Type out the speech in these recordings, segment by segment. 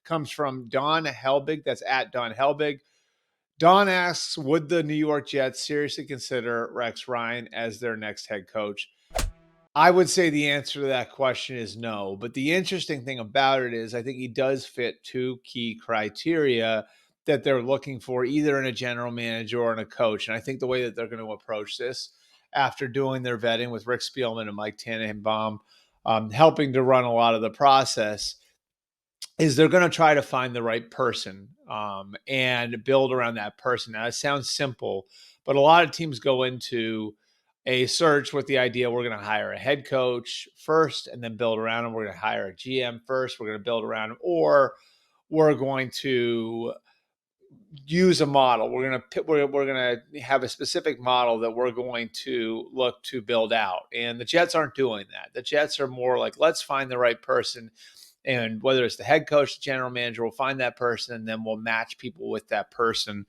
comes from Don Helbig. That's at Don Helbig. Don asks, would the New York Jets seriously consider Rex Ryan as their next head coach? I would say the answer to that question is no. But the interesting thing about it is I think he does fit two key criteria that they're looking for, either in a general manager or in a coach. And I think the way that they're going to approach this after doing their vetting with Rick Spielman and Mike Tannenbaum, helping to run a lot of the process, is they're going to try to find the right person and build around that person. Now, it sounds simple, but a lot of teams go into a search with the idea we're going to hire a head coach first and then build around him. We're going to hire a GM first. We're going to build around him, or we're going to use a model. We're going to have a specific model that we're going to look to build out. And the Jets aren't doing that. The Jets are more like, let's find the right person. And whether it's the head coach, the general manager, we'll find that person, and then we'll match people with that person.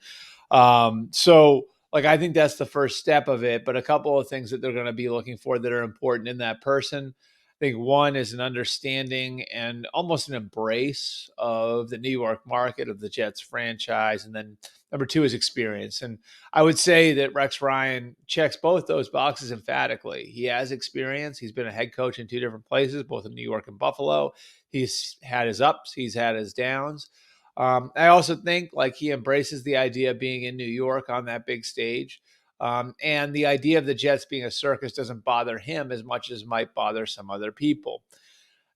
I think that's the first step of it. But a couple of things that they're going to be looking for that are important in that person. I think one is an understanding and almost an embrace of the New York market, of the Jets franchise. And then number two is experience. And I would say that Rex Ryan checks both those boxes emphatically. He has experience. He's been a head coach in two different places, both in New York and Buffalo. He's had his ups. He's had his downs. I also think he embraces the idea of being in New York on that big stage. And the idea of the Jets being a circus doesn't bother him as much as might bother some other people.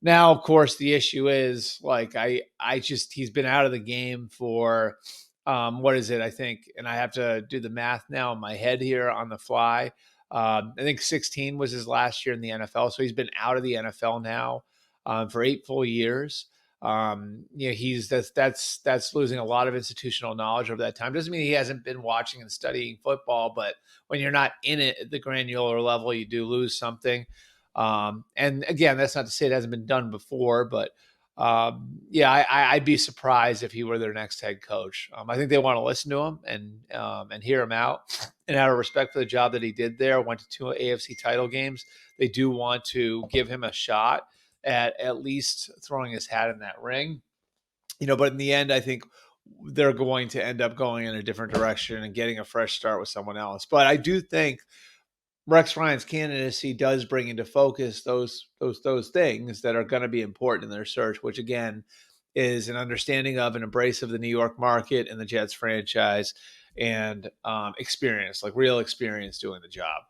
Now, of course, the issue is he's been out of the game for what is it? I think, and I have to do the math now in my head here on the fly. I think 16 was his last year in the NFL. So he's been out of the NFL now for 8 full years. That's losing a lot of institutional knowledge over that time. Doesn't mean he hasn't been watching and studying football, but when you're not in it at the granular level, you do lose something. And again, that's not to say it hasn't been done before, but I'd be surprised if he were their next head coach. I think they want to listen to him and hear him out. And out of respect for the job that he did there, went to 2 AFC title games, they do want to give him a shot at least throwing his hat in that ring. But in the end, I think they're going to end up going in a different direction and getting a fresh start with someone else. But I do think Rex Ryan's candidacy does bring into focus those things that are going to be important in their search, which again is an understanding of an embrace of the New York market and the Jets franchise, and experience, real experience doing the job.